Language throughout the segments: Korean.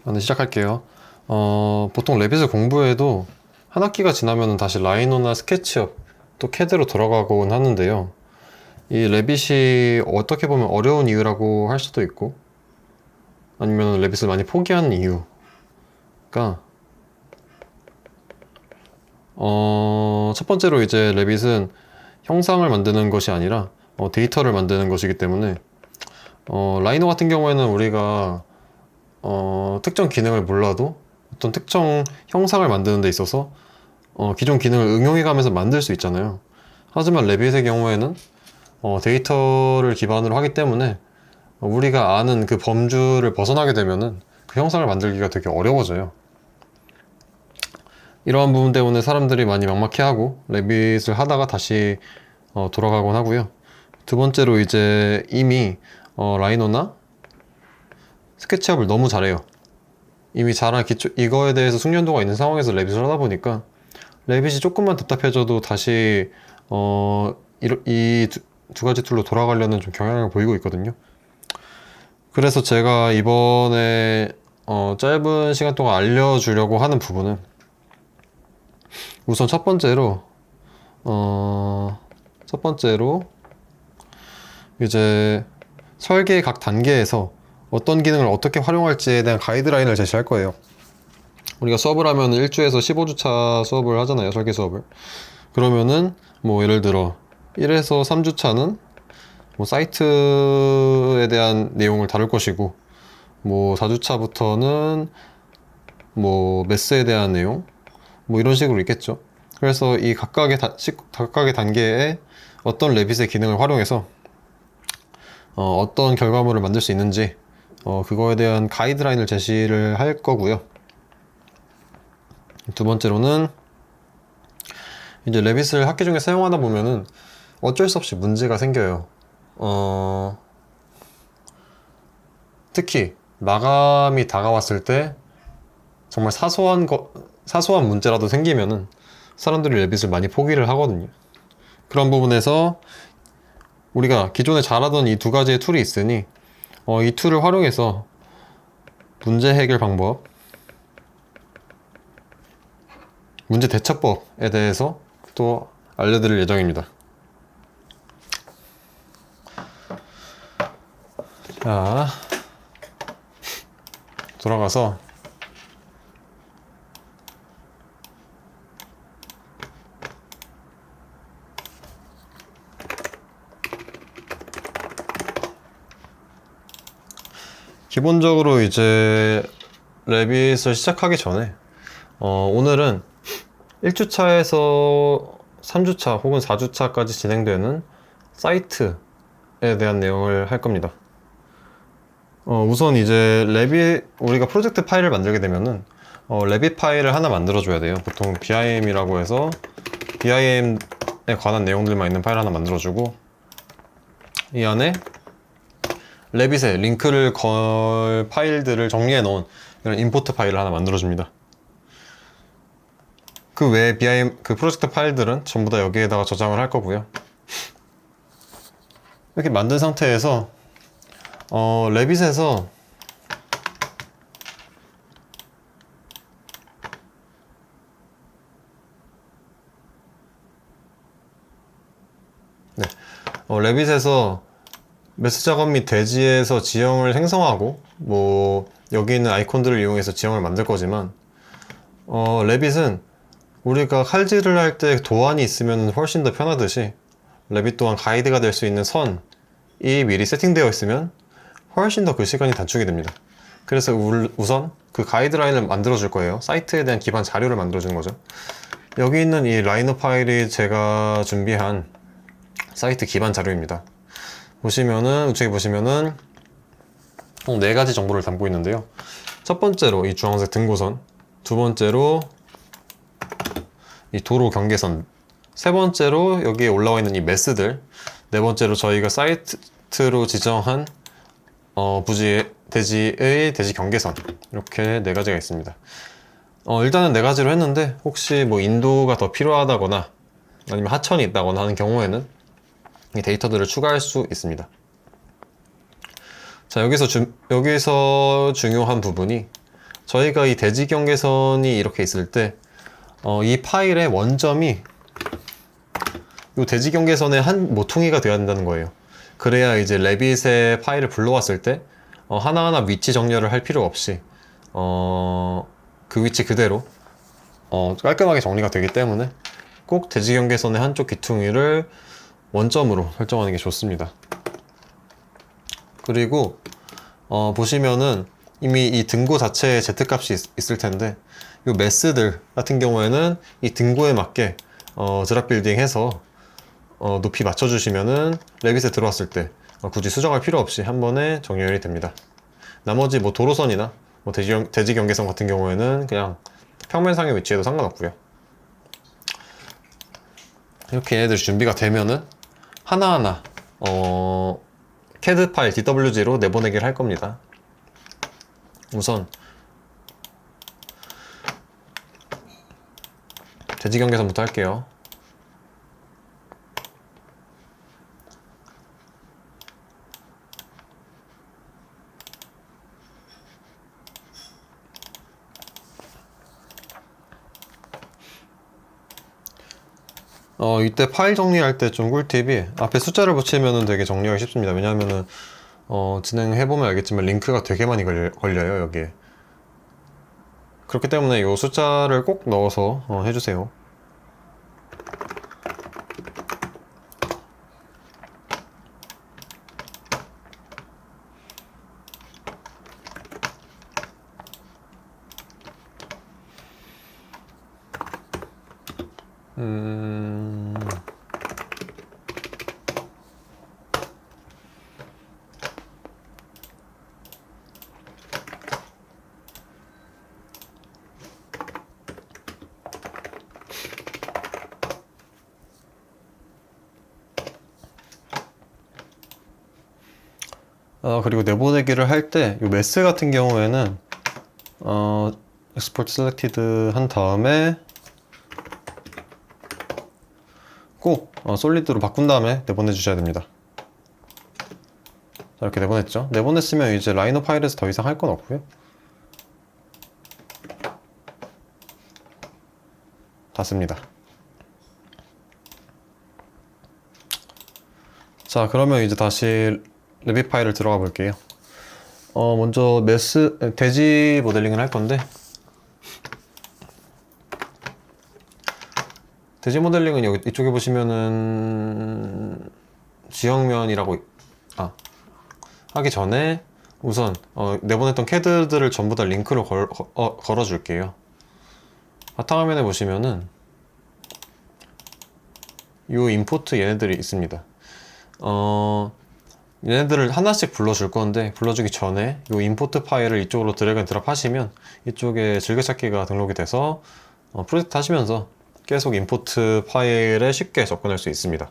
네, 시작할게요. 보통 레빗을 공부해도 한 학기가 지나면 다시 라이노나 스케치업 또 캐드로 돌아가곤 하는데요. 이 레빗이 어떻게 보면 어려운 이유라고 할 수도 있고, 아니면 레빗을 많이 포기하는 이유가, 첫 번째로 이제 레빗은 형상을 만드는 것이 아니라 데이터를 만드는 것이기 때문에, 라이노 같은 경우에는 우리가 특정 기능을 몰라도 어떤 특정 형상을 만드는 데 있어서 기존 기능을 응용해 가면서 만들 수 있잖아요. 하지만 레빗의 경우에는 데이터를 기반으로 하기 때문에 우리가 아는 그 범주를 벗어나게 되면은 그 형상을 만들기가 되게 어려워져요. 이러한 부분 때문에 사람들이 많이 막막해하고 레빗을 하다가 다시 돌아가곤 하고요. 두 번째로 이제 이미 라이노나 스케치업을 너무 잘해요. 이미 잘한 기초, 이거에 대해서 숙련도가 있는 상황에서 레빗을 하다 보니까 레빗이 조금만 답답해져도 다시 이 두 가지 툴로 돌아가려는 좀 경향을 보이고 있거든요. 그래서 제가 이번에 짧은 시간 동안 알려주려고 하는 부분은, 우선 첫 번째로 이제 설계의 각 단계에서 어떤 기능을 어떻게 활용할지에 대한 가이드라인을 제시할 거예요. 우리가 수업을 하면 1주에서 15주차 수업을 하잖아요, 설계 수업을. 그러면은 뭐 예를 들어 1에서 3주차는 뭐 사이트에 대한 내용을 다룰 것이고, 뭐 4주차부터는 뭐 매스에 대한 내용, 뭐 이런 식으로 있겠죠. 그래서 이 각각의 단계에 어떤 레빗의 기능을 활용해서 어떤 결과물을 만들 수 있는지 그거에 대한 가이드라인을 제시를 할 거고요. 두 번째로는 이제 레빗을 학기 중에 사용하다 보면은 어쩔 수 없이 문제가 생겨요. 특히 마감이 다가왔을 때 정말 사소한 문제라도 생기면은 사람들이 레빗을 많이 포기를 하거든요. 그런 부분에서 우리가 기존에 잘하던 이 두 가지의 툴이 있으니 이 툴을 활용해서 문제 해결 방법, 문제 대처법에 대해서 또 알려드릴 예정입니다. 자, 돌아가서 기본적으로 이제 레빗을 시작하기 전에 오늘은 1주차에서 3주차 혹은 4주차까지 진행되는 사이트에 대한 내용을 할 겁니다. 우선 이제 우리가 프로젝트 파일을 만들게 되면은 레빗 파일을 하나 만들어줘야 돼요. 보통 BIM이라고 해서 BIM에 관한 내용들만 있는 파일 하나 만들어주고, 이 안에 레빗에 링크를 걸 파일들을 정리해 놓은 이런 임포트 파일을 하나 만들어줍니다. 그 외에 그 프로젝트 파일들은 전부 다 여기에다가 저장을 할 거고요. 이렇게 만든 상태에서 레빗에서 레빗에서 매스 작업 및 대지에서 지형을 생성하고, 뭐 여기 있는 아이콘들을 이용해서 지형을 만들 거지만, 레빗은 우리가 칼질을 할 때 도안이 있으면 훨씬 더 편하듯이 레빗 또한 가이드가 될 수 있는 선이 미리 세팅되어 있으면 훨씬 더 그 시간이 단축이 됩니다. 그래서 우선 그 가이드라인을 만들어 줄 거예요. 사이트에 대한 기반 자료를 만들어 주는 거죠. 여기 있는 이 라이노 파일이 제가 준비한 사이트 기반 자료입니다. 우측에 보시면은 총 4가지 정보를 담고 있는데요. 첫 번째로 이 주황색 등고선, 두 번째로 이 도로 경계선, 세 번째로 여기에 올라와 있는 이 매스들, 네 번째로 저희가 사이트로 지정한 대지의 대지 경계선, 이렇게 4가지가 있습니다. 일단은 4가지로 했는데, 혹시 뭐 인도가 더 필요하다거나 아니면 하천이 있다거나 하는 경우에는 이 데이터들을 추가할 수 있습니다. 자, 여기서 중요한 부분이 저희가 이 대지 경계선이 이렇게 있을 때 이 파일의 원점이 이 대지 경계선의 한 모퉁이가 되어야 한다는 거예요. 그래야 이제 레빗의 파일을 불러왔을 때 하나하나 위치 정렬을 할 필요 없이 그 위치 그대로 깔끔하게 정리가 되기 때문에 꼭 대지 경계선의 한쪽 귀퉁이를 원점으로 설정하는 게 좋습니다. 그리고 보시면은 이미 이 등고 자체에 Z값이 있을 텐데 이 메스들 같은 경우에는 이 등고에 맞게 드랍 빌딩 해서 높이 맞춰주시면은 레빗에 들어왔을 때 굳이 수정할 필요 없이 한 번에 정렬이 됩니다. 나머지 뭐 도로선이나 뭐 대지 경계선 같은 경우에는 그냥 평면상의 위치에도 상관없고요. 이렇게 얘네들이 준비가 되면은 하나하나 CAD 파일 DWG로 내보내기를 할 겁니다. 우선 대지 경계선부터 할게요. 이때 파일 정리할 때 좀 꿀팁이 앞에 숫자를 붙이면 되게 정리하기 쉽습니다. 왜냐하면은 진행해보면 알겠지만 링크가 되게 많이 걸려요 여기에. 그렇기 때문에 이 숫자를 꼭 넣어서 해주세요. 그리고 내보내기를 할 때 이 메스 같은 경우에는 export selected 한 다음에 꼭 솔리드로 바꾼 다음에 내보내 주셔야 됩니다. 자, 이렇게 내보냈죠. 내보냈으면 이제 라이너 파일에서 더 이상 할 건 없고요. 닫습니다. 자, 그러면 이제 다시 레빗 파일을 들어가 볼게요. 먼저 대지 모델링을 할 건데 대지 모델링은 여기 이쪽에 보시면은 지형면이라고 하기 전에 우선 내보냈던 CAD들을 전부 다 링크로 걸어 줄게요. 바탕화면에 보시면은 요 임포트 얘네들이 있습니다. 얘네들을 하나씩 불러줄 건데 불러주기 전에 이 임포트 파일을 이쪽으로 드래그 앤 드랍 하시면 이쪽에 즐겨찾기가 등록이 돼서 프로젝트 하시면서 계속 임포트 파일에 쉽게 접근할 수 있습니다.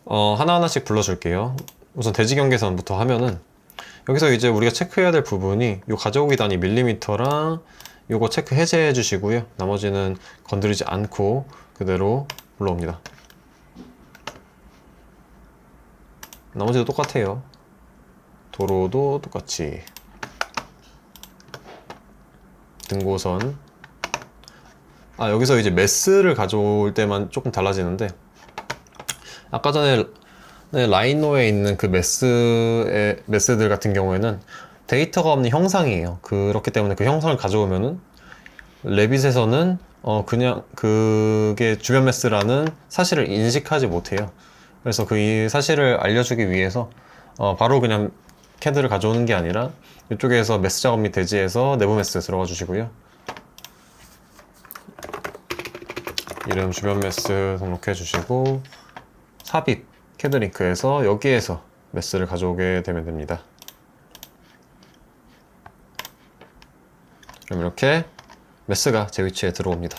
하나하나씩 불러줄게요. 우선 대지 경계선부터 하면은 여기서 이제 우리가 체크해야 될 부분이 이 가져오기 단위 밀리미터랑 요거 체크 해제해 주시고요. 나머지는 건드리지 않고 그대로 올라옵니다. 나머지도 똑같아요. 도로도 똑같이 등고선 여기서 이제 메스를 가져올 때만 조금 달라지는데 아까 전에 라이노에 있는 그 메스들 같은 경우에는 데이터가 없는 형상이에요. 그렇기 때문에 그 형상을 가져오면은 레빗에서는 그냥 그게 주변 메스라는 사실을 인식하지 못해요. 그래서 이 사실을 알려주기 위해서 바로 그냥 CAD를 가져오는 게 아니라 이쪽에서 메스 작업 및 대지에서 내부 메스 들어가 주시고요. 이름 주변 메스 등록해 주시고 삽입 CAD 링크에서 여기에서 메스를 가져오게 되면 됩니다. 그럼 이렇게 메스가 제 위치에 들어옵니다.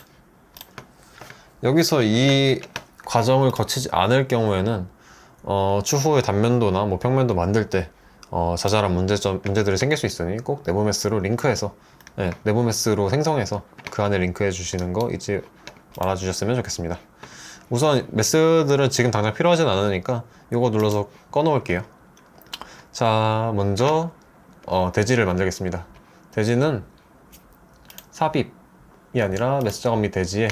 여기서 이 과정을 거치지 않을 경우에는 추후에 단면도나 뭐 평면도 만들 때 자잘한 문제들이 생길 수 있으니 꼭 내부 메스로 링크해서 내부 메스로 생성해서 그 안에 링크해 주시는 거 잊지 말아 주셨으면 좋겠습니다. 우선 메스들은 지금 당장 필요하진 않으니까 이거 눌러서 꺼 놓을게요. 자, 먼저 대지를 만들겠습니다. 대지는 삽입이 아니라 매스 작업 및 대지에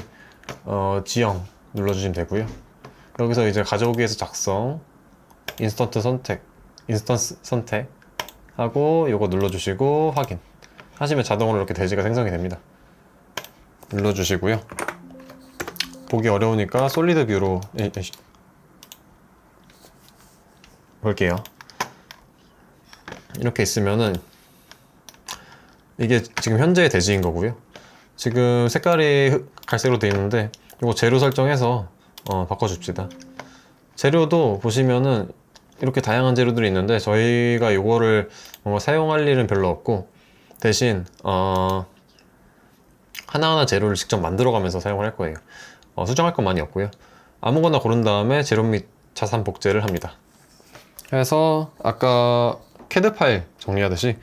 지형 눌러주시면 되고요. 여기서 이제 가져오기에서 작성, 인스턴스 선택 하고 요거 눌러주시고 확인 하시면 자동으로 이렇게 대지가 생성이 됩니다. 눌러주시고요. 보기 어려우니까 솔리드 뷰로 볼게요. 이렇게 있으면은 이게 지금 현재의 대지인 거고요. 지금 색깔이 갈색으로 되어 있는데 이거 재료 설정해서 바꿔줍시다. 재료도 보시면은 이렇게 다양한 재료들이 있는데 저희가 이거를 뭔가 사용할 일은 별로 없고 대신 하나하나 재료를 직접 만들어가면서 사용을 할 거예요. 수정할 건 많이 없고요. 아무거나 고른 다음에 재료 및 자산 복제를 합니다. 그래서 아까 캐드 파일 정리하듯이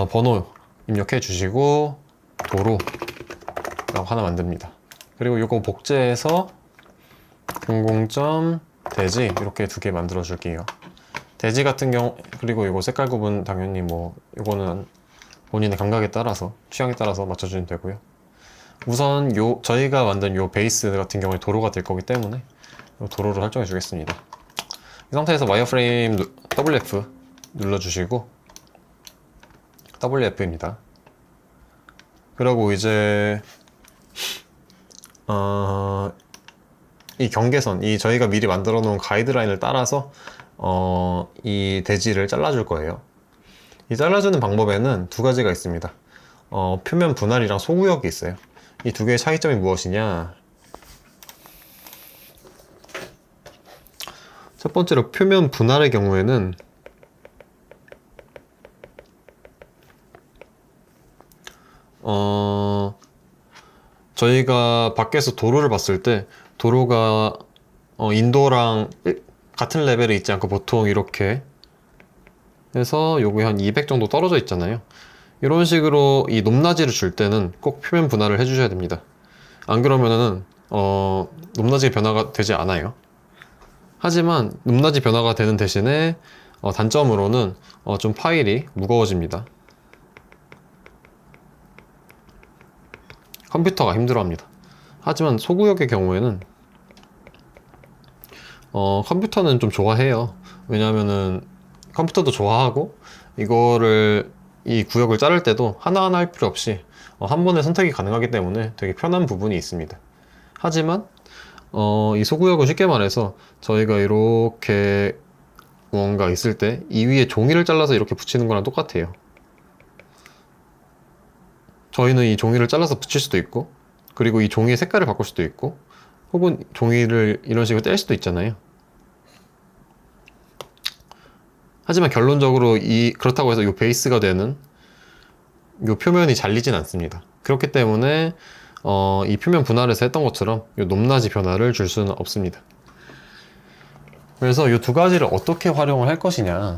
번호 입력해 주시고 도로라고 하나 만듭니다. 그리고 이거 복제해서 공공점 대지 이렇게 두 개 만들어 줄게요. 대지 같은 경우 그리고 이거 색깔 구분 당연히 뭐 이거는 본인의 감각에 따라서 취향에 따라서 맞춰주면 되고요. 우선 저희가 만든 요 베이스 같은 경우에 도로가 될 거기 때문에 요 도로를 설정해 주겠습니다. 이 상태에서 와이어프레임 WF 눌러주시고 WF입니다. 그리고 이제 이 경계선, 이 저희가 미리 만들어 놓은 가이드라인을 따라서 이 대지를 잘라줄 거예요. 이 잘라주는 방법에는 두 가지가 있습니다. 표면 분할이랑 소구역이 있어요. 이 두 개의 차이점이 무엇이냐? 첫 번째로 표면 분할의 경우에는 저희가 밖에서 도로를 봤을 때 도로가 인도랑 같은 레벨에 있지 않고 보통 이렇게 해서 요게 한 200 정도 떨어져 있잖아요. 이런 식으로 이 높낮이를 줄 때는 꼭 표면 분할을 해주셔야 됩니다. 안 그러면은 높낮이 변화가 되지 않아요. 하지만 높낮이 변화가 되는 대신에 단점으로는 좀 파일이 무거워집니다. 컴퓨터가 힘들어합니다. 하지만 소구역의 경우에는 컴퓨터는 좀 좋아해요. 왜냐하면은 컴퓨터도 좋아하고 이 구역을 자를 때도 하나하나 할 필요 없이 한 번에 선택이 가능하기 때문에 되게 편한 부분이 있습니다. 하지만 이 소구역은 쉽게 말해서 저희가 이렇게 무언가 있을 때 이 위에 종이를 잘라서 이렇게 붙이는 거랑 똑같아요. 저희는 이 종이를 잘라서 붙일 수도 있고 그리고 이 종이의 색깔을 바꿀 수도 있고 혹은 종이를 이런 식으로 뗄 수도 있잖아요. 하지만 결론적으로 그렇다고 해서 이 베이스가 되는 이 표면이 잘리진 않습니다. 그렇기 때문에 이 표면 분할에서 했던 것처럼 이 높낮이 변화를 줄 수는 없습니다. 그래서 이 두 가지를 어떻게 활용을 할 것이냐,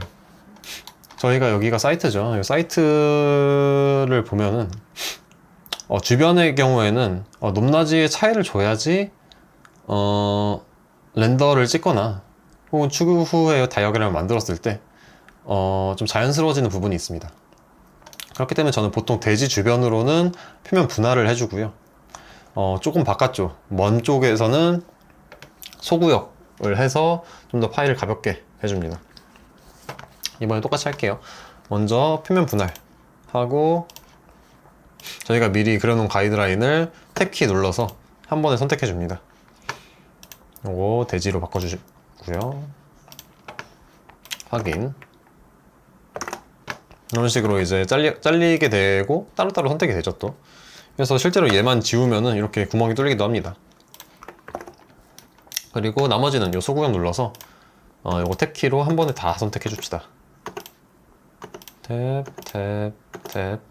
저희가 여기가 사이트죠. 이 사이트를 보면은 주변의 경우에는 높낮이의 차이를 줘야지 렌더를 찍거나 혹은 추후에 다이어그램을 만들었을 때 좀 자연스러워지는 부분이 있습니다. 그렇기 때문에 저는 보통 대지 주변으로는 표면 분할을 해주고요. 조금 바깥쪽, 먼 쪽에서는 소구역을 해서 좀 더 파일을 가볍게 해줍니다. 이번에 똑같이 할게요. 먼저 표면 분할하고 저희가 미리 그려놓은 가이드라인을 탭키 눌러서 한 번에 선택해 줍니다. 요거 대지로 바꿔주시고요. 확인. 이런 식으로 이제 잘리게 되고 따로따로 선택이 되죠 또. 그래서 실제로 얘만 지우면은 이렇게 구멍이 뚫리기도 합니다. 그리고 나머지는 요 소구역 눌러서 요거 탭키로 한 번에 다 선택해 줍시다. 탭, 탭, 탭.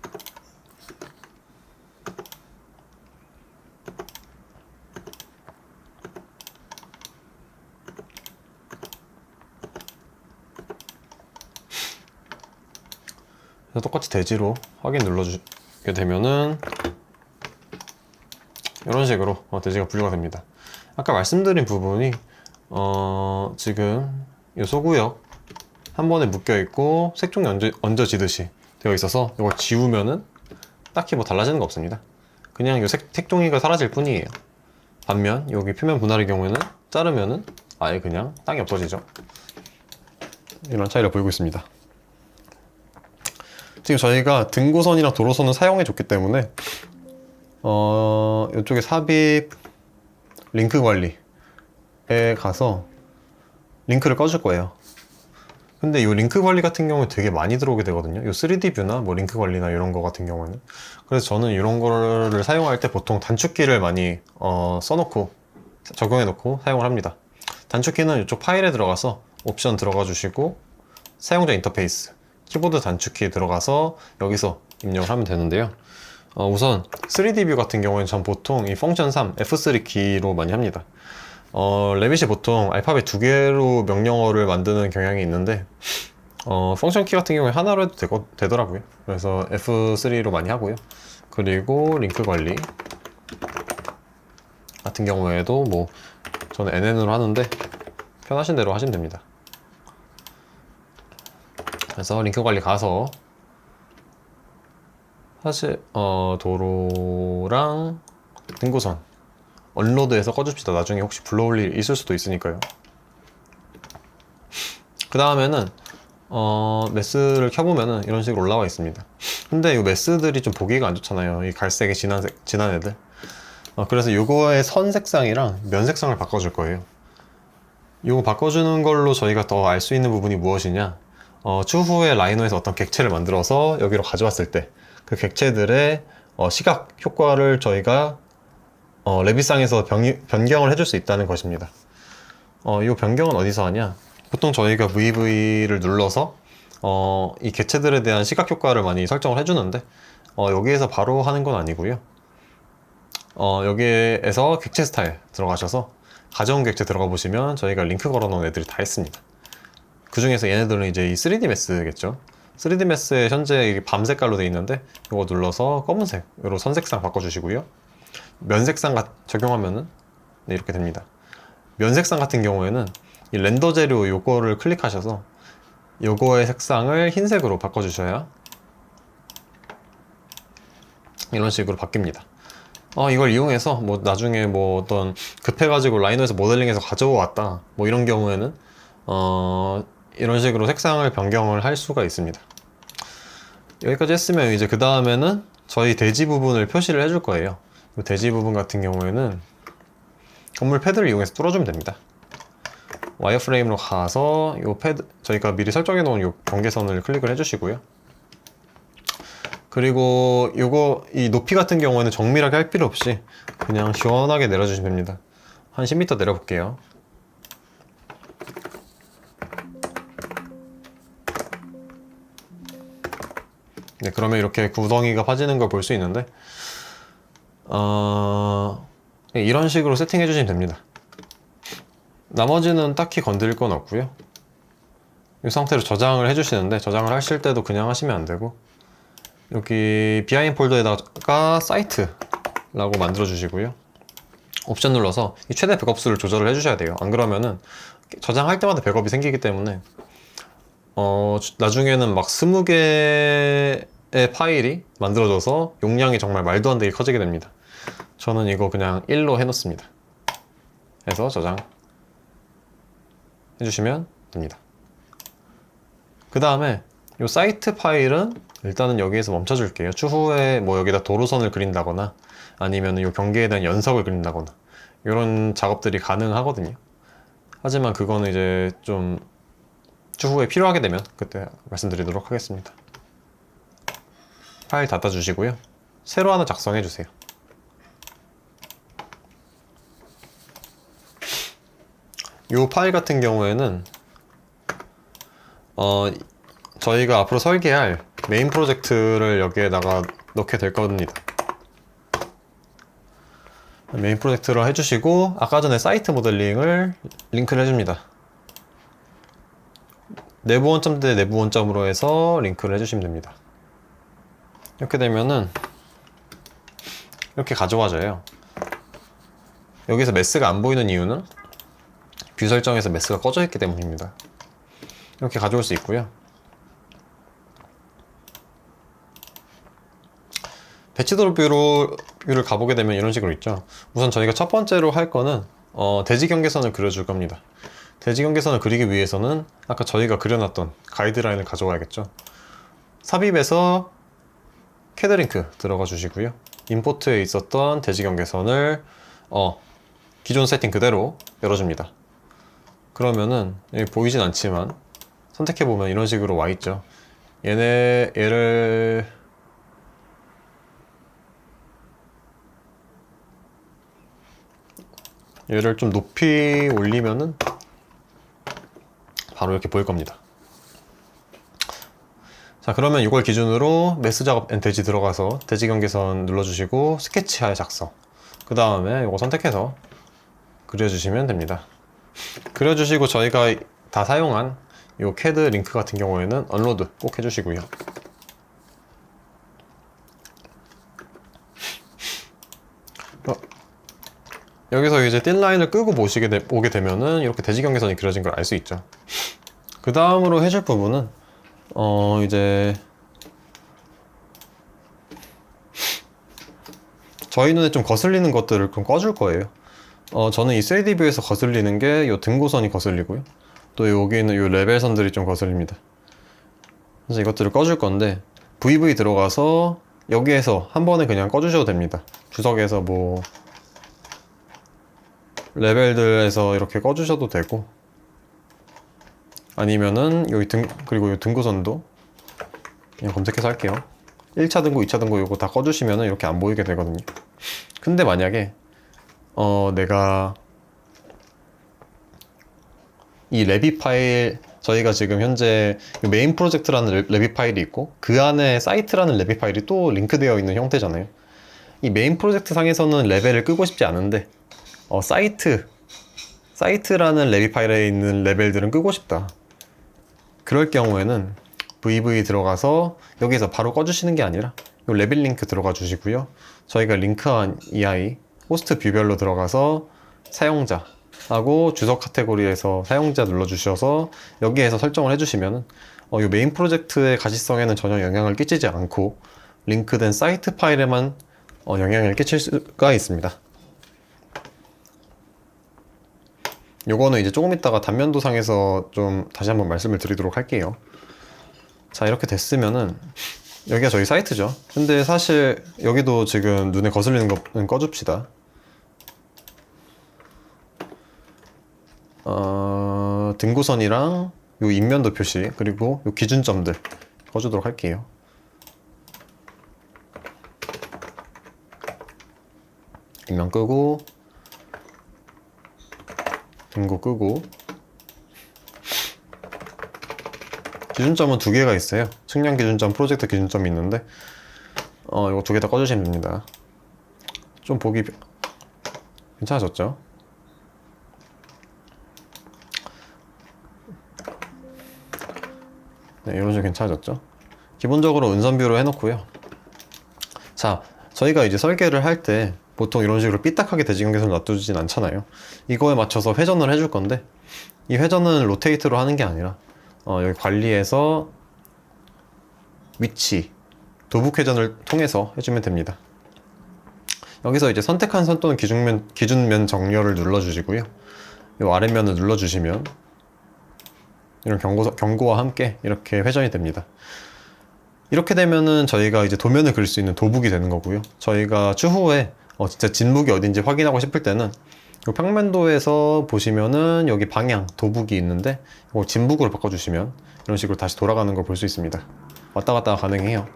똑같이 대지로 확인 눌러주게 되면은 이런 식으로 대지가 분류가 됩니다. 아까 말씀드린 부분이 지금 이 소구역 한 번에 묶여 있고 색종이 얹어지듯이 되어 있어서 이걸 지우면은 딱히 뭐 달라지는 거 없습니다. 그냥 요 색종이가 사라질 뿐이에요. 반면 여기 표면 분할의 경우에는 자르면은 아예 그냥 땅이 없어지죠. 이런 차이를 보이고 있습니다. 지금 저희가 등고선이랑 도로선을 사용해 줬기 때문에 이쪽에 삽입 링크 관리에 가서 링크를 꺼줄 거예요. 근데 이 링크 관리 같은 경우에 되게 많이 들어오게 되거든요. 이 3D 뷰나 뭐 링크 관리나 이런 거 같은 경우에는. 그래서 저는 이런 거를 사용할 때 보통 단축키를 많이 써놓고 적용해 놓고 사용을 합니다. 단축키는 이쪽 파일에 들어가서 옵션 들어가 주시고 사용자 인터페이스 키보드 단축키 들어가서 여기서 입력을 하면 되는데요. 우선 3D 뷰 같은 경우에는 전 보통 이 펑션 3 F3 키로 많이 합니다. 레빗이 보통 알파벳 2개로 명령어를 만드는 경향이 있는데 펑션 키 같은 경우에 하나로 해도 되더라고요. 그래서 F3로 많이 하고요. 그리고 링크 관리 같은 경우에도 뭐 저는 NN으로 하는데 편하신 대로 하시면 됩니다. 그래서 링크 관리 가서 사실 도로랑 등고선 언로드해서 꺼줍시다. 나중에 혹시 불러올 일 있을 수도 있으니까요. 그 다음에는 메스를 켜보면은 이런 식으로 올라와 있습니다. 근데 이 메스들이 좀 보기가 안 좋잖아요. 이 갈색이 진한 애들. 그래서 이거의 선 색상이랑 면 색상을 바꿔줄 거예요. 이거 바꿔주는 걸로 저희가 더 알 수 있는 부분이 무엇이냐, 추후에 라이노에서 어떤 객체를 만들어서 여기로 가져왔을 때 그 객체들의 시각 효과를 저희가 레빗상에서 변경을 해줄 수 있다는 것입니다. 이 변경은 어디서 하냐, 보통 저희가 VV를 눌러서 이 객체들에 대한 시각 효과를 많이 설정을 해주는데 여기에서 바로 하는 건 아니고요. 여기에서 객체 스타일 들어가셔서 가져온 객체 들어가 보시면 저희가 링크 걸어 놓은 애들이 다 있습니다. 그 중에서 얘네들은 이제 이 3D 매스겠죠. 3D 매스에 현재 밤 색깔로 되어 있는데 이거 눌러서 검은색으로 선색상 바꿔주시고요. 면색상 적용하면은 네, 이렇게 됩니다. 면색상 같은 경우에는 이 렌더 재료 요거를 클릭하셔서 요거의 색상을 흰색으로 바꿔주셔야 이런 식으로 바뀝니다. 이걸 이용해서 뭐 나중에 뭐 어떤 급해가지고 라이노에서 모델링해서 가져왔다 뭐 이런 경우에는 이런 식으로 색상을 변경을 할 수가 있습니다. 여기까지 했으면 이제 그 다음에는 저희 대지 부분을 표시를 해줄 거예요. 이 대지 부분 같은 경우에는 건물 패드를 이용해서 뚫어주면 됩니다. 와이어프레임으로 가서 이 패드 저희가 미리 설정해 놓은 이 경계선을 클릭을 해주시고요. 그리고 이 높이 같은 경우에는 정밀하게 할 필요 없이 그냥 시원하게 내려주시면 됩니다. 한 10m 내려볼게요. 네, 그러면 이렇게 구덩이가 파지는 걸 볼 수 있는데 이런 식으로 세팅해 주시면 됩니다. 나머지는 딱히 건드릴 건 없고요. 이 상태로 저장을 해 주시는데 저장을 하실 때도 그냥 하시면 안 되고 여기 비하인 폴더에다가 사이트라고 만들어 주시고요. 옵션 눌러서 이 최대 백업 수를 조절을 해 주셔야 돼요. 안 그러면은 저장할 때마다 백업이 생기기 때문에 나중에는 막 20개의 파일이 만들어져서 용량이 정말 말도 안 되게 커지게 됩니다. 저는 이거 그냥 1로 해놓습니다. 해서 저장 해주시면 됩니다. 그 다음에 이 사이트 파일은 일단은 여기에서 멈춰줄게요. 추후에 뭐 여기다 도로선을 그린다거나 아니면 이 경계에 대한 연석을 그린다거나 이런 작업들이 가능하거든요. 하지만 그거는 이제 좀 추후에 필요하게 되면 그때 말씀드리도록 하겠습니다. 파일 닫아주시고요. 새로 하나 작성해주세요. 이 파일 같은 경우에는 저희가 앞으로 설계할 메인 프로젝트를 여기에다가 넣게 될 겁니다. 메인 프로젝트로 해주시고 아까 전에 사이트 모델링을 링크를 해줍니다. 내부 원점 대 내부 원점으로 해서 링크를 해주시면 됩니다. 이렇게 되면은 이렇게 가져와져요. 여기서 메스가 안 보이는 이유는 뷰 설정에서 메스가 꺼져 있기 때문입니다. 이렇게 가져올 수 있고요. 배치도록 뷰를 가보게 되면 이런 식으로 있죠. 우선 저희가 첫 번째로 할 거는 대지 경계선을 그려줄 겁니다. 대지 경계선을 그리기 위해서는 아까 저희가 그려놨던 가이드라인을 가져와야겠죠. 삽입에서 캐드링크 들어가 주시고요. 임포트에 있었던 대지 경계선을 기존 세팅 그대로 열어줍니다. 그러면은 여기 보이진 않지만 선택해보면 이런 식으로 와 있죠. 얘를 좀 높이 올리면은 바로 이렇게 보일 겁니다. 자, 그러면 이걸 기준으로 메스 작업 앤 대지 들어가서 대지 경계선 눌러주시고 스케치하에 작성. 그 다음에 이거 선택해서 그려주시면 됩니다. 그려주시고 저희가 다 사용한 이 캐드 링크 같은 경우에는 업로드 꼭 해주시고요. 여기서 이제 띵 라인을 끄고 보게 되면은 이렇게 대지 경계선이 그려진 걸 알 수 있죠. 그 다음으로 해줄 부분은 이제 저희 눈에 좀 거슬리는 것들을 좀 꺼줄 거예요. 저는 이 3D 뷰에서 거슬리는 게 이 등고선이 거슬리고요. 또 여기는 이 레벨선들이 좀 거슬립니다. 그래서 이것들을 꺼줄 건데 VV 들어가서 여기에서 한 번에 그냥 꺼주셔도 됩니다. 주석에서 뭐 레벨들에서 이렇게 꺼주셔도 되고, 아니면은 여기 그리고 이 등고선도 그냥 검색해서 할게요. 1차 등고, 2차 등고 이거 다 꺼주시면은 이렇게 안 보이게 되거든요. 근데 만약에 내가 이 레비 파일, 저희가 지금 현재 메인 프로젝트라는 레비 파일이 있고 그 안에 사이트라는 레비 파일이 또 링크되어 있는 형태잖아요. 이 메인 프로젝트 상에서는 레벨을 끄고 싶지 않은데 사이트라는 레비 파일에 있는 레벨들은 끄고 싶다. 그럴 경우에는 VV 들어가서 여기서 바로 꺼주시는 게 아니라 이 레벨 링크 들어가 주시고요. 저희가 링크한 EI 호스트 뷰별로 들어가서 사용자 하고 주석 카테고리에서 사용자 눌러주셔서 여기에서 설정을 해주시면 이 메인 프로젝트의 가시성에는 전혀 영향을 끼치지 않고 링크된 사이트 파일에만 영향을 끼칠 수가 있습니다. 요거는 이제 조금 있다가 단면도상에서 좀 다시 한번 말씀을 드리도록 할게요. 자, 이렇게 됐으면은 여기가 저희 사이트죠. 근데 사실 여기도 지금 눈에 거슬리는 거는 꺼줍시다. 등고선이랑 요 인면도 표시 그리고 요 기준점들 꺼주도록 할게요. 인면 끄고 등고 끄고. 기준점은 두 개가 있어요. 측량 기준점, 프로젝트 기준점이 있는데 이거 두 개 다 꺼주시면 됩니다. 좀 보기 괜찮아졌죠? 네, 이런 식으로 괜찮아졌죠? 기본적으로 은선뷰로 해놓고요. 자, 저희가 이제 설계를 할 때 보통 이런 식으로 삐딱하게 대지경계선을 놔두진 않잖아요. 이거에 맞춰서 회전을 해줄 건데 이 회전은 로테이트로 하는 게 아니라 여기 관리에서 위치, 도북 회전을 통해서 해주면 됩니다. 여기서 이제 선택한 선 또는 기준면 정렬을 눌러주시고요. 이 아랫면을 눌러주시면 이런 경고와 함께 이렇게 회전이 됩니다. 이렇게 되면은 저희가 이제 도면을 그릴 수 있는 도북이 되는 거고요. 저희가 추후에 진짜 진북이 어딘지 확인하고 싶을 때는 이 평면도에서 보시면은 여기 방향 도북이 있는데 이거 진북으로 바꿔주시면 이런 식으로 다시 돌아가는 걸 볼 수 있습니다. 왔다 갔다 가능해요.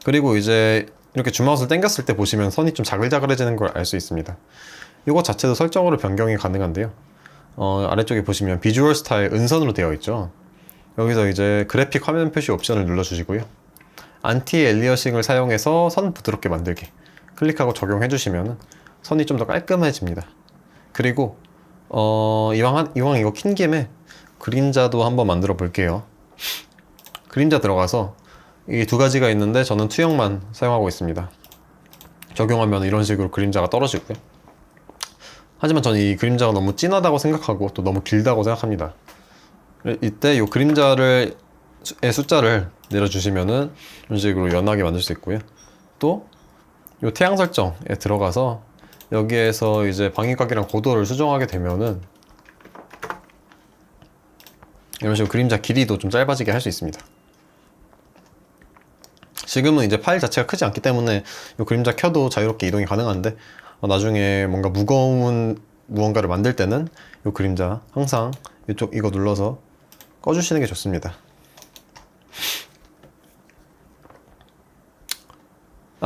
그리고 이제 이렇게 줌아웃을 당겼을 때 보시면 선이 좀 자글자글해지는 걸 알 수 있습니다. 이것 자체도 설정으로 변경이 가능한데요. 아래쪽에 보시면 비주얼 스타일 은선으로 되어 있죠. 여기서 이제 그래픽 화면 표시 옵션을 눌러주시고요. 안티 엘리어싱을 사용해서 선 부드럽게 만들기 클릭하고 적용해 주시면 선이 좀 더 깔끔해집니다. 그리고 이왕 이거 킨 김에 그림자도 한번 만들어 볼게요. 그림자 들어가서 이 두 가지가 있는데 저는 투영만 사용하고 있습니다. 적용하면 이런 식으로 그림자가 떨어지고요. 하지만 저는 이 그림자가 너무 진하다고 생각하고 또 너무 길다고 생각합니다. 이때 이 그림자의 숫자를 내려주시면은 이런 식으로 연하게 만들 수 있고요. 또 이 태양 설정에 들어가서 여기에서 이제 방위각이랑 고도를 수정하게 되면은 이런 식으로 그림자 길이도 좀 짧아지게 할 수 있습니다. 지금은 이제 파일 자체가 크지 않기 때문에 이 그림자 켜도 자유롭게 이동이 가능한데 나중에 뭔가 무거운 무언가를 만들 때는 이 그림자 항상 이거 눌러서 꺼주시는 게 좋습니다.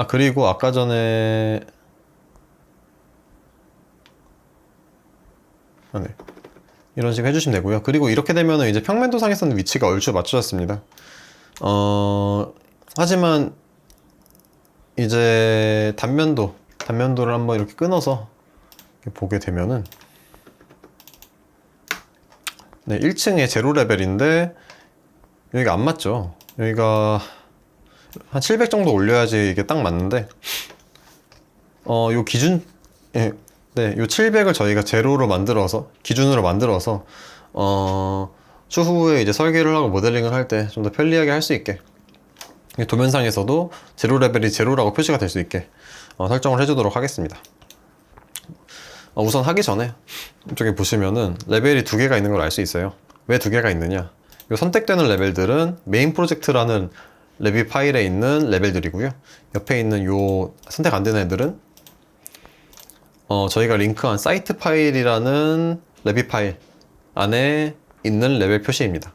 그리고 아까 전에 네. 이런 식으로 해주시면 되고요. 그리고 이렇게 되면 이제 평면도상에서는 위치가 얼추 맞춰졌습니다. 하지만 이제 단면도를 한번 이렇게 끊어서 이렇게 보게 되면은 네, 1층에 제로 레벨인데 여기가 안 맞죠. 여기가 한 700 정도 올려야지 이게 딱 맞는데 요 기준 네, 요 700을 저희가 제로로 만들어서 기준으로 만들어서 추후에 이제 설계를 하고 모델링을 할 때 좀 더 편리하게 할 수 있게 도면상에서도 제로 레벨이 제로라고 표시가 될 수 있게 설정을 해주도록 하겠습니다. 우선 하기 전에 이쪽에 보시면은 레벨이 두 개가 있는 걸 알 수 있어요. 왜 두 개가 있느냐? 요 선택되는 레벨들은 메인 프로젝트라는 레비 파일에 있는 레벨들이고요. 옆에 있는 요 선택 안 되는 애들은 저희가 링크한 사이트 파일이라는 레비 파일 안에 있는 레벨 표시입니다.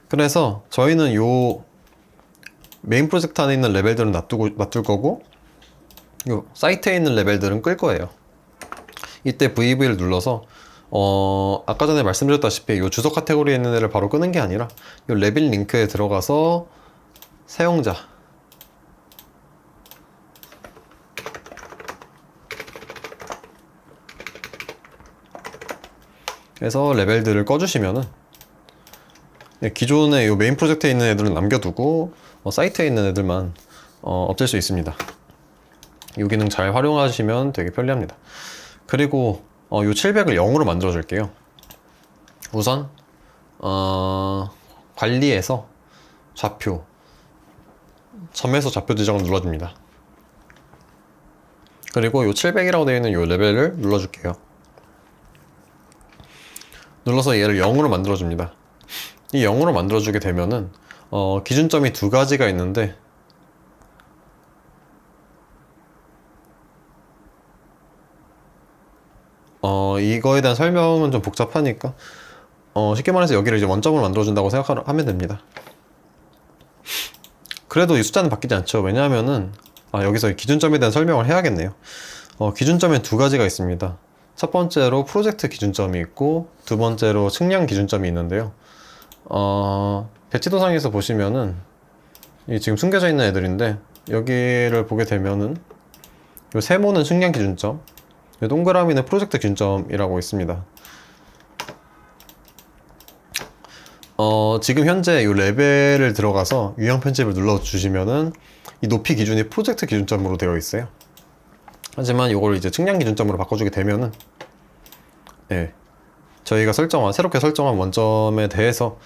그래서 저희는 요 메인 프로젝트 안에 있는 레벨들은 놔둘 거고 요 사이트에 있는 레벨들은 끌 거예요. 이때 VV를 눌러서 아까 전에 말씀드렸다시피 요 주소 카테고리에 있는 애를 바로 끄는 게 아니라 요 레벨 링크에 들어가서 사용자 그래서 레벨들을 꺼주시면은 기존에 요 메인 프로젝트에 있는 애들은 남겨두고 사이트에 있는 애들만 없앨 수 있습니다. 이 기능 잘 활용하시면 되게 편리합니다. 그리고 요 700을 0으로 만들어 줄게요. 우선 관리에서 좌표 점에서 좌표 지정을 눌러줍니다. 그리고 요 700이라고 되어 있는 요 레벨을 눌러줄게요. 눌러서 얘를 0으로 만들어줍니다. 이 0으로 만들어주게 되면은 기준점이 두 가지가 있는데 이거에 대한 설명은 좀 복잡하니까 쉽게 말해서 여기를 이제 원점으로 만들어준다고 생각하면 됩니다. 그래도 이 숫자는 바뀌지 않죠. 왜냐하면은 여기서 기준점에 대한 설명을 해야겠네요. 기준점엔 두 가지가 있습니다. 첫 번째로 프로젝트 기준점이 있고 두 번째로 측량 기준점이 있는데요. 배치도상에서 보시면은 이 지금 숨겨져 있는 애들인데 여기를 보게 되면은 요 세모는 측량 기준점, 요 동그라미는 프로젝트 기준점이라고 있습니다. 지금 현재 이 레벨을 들어가서 유형 편집을 눌러주시면은 이 높이 기준이 프로젝트 기준점으로 되어 있어요. 하지만 이걸 이제 측량 기준점으로 바꿔주게 되면은 저희가 새롭게 설정한 원점에 대해서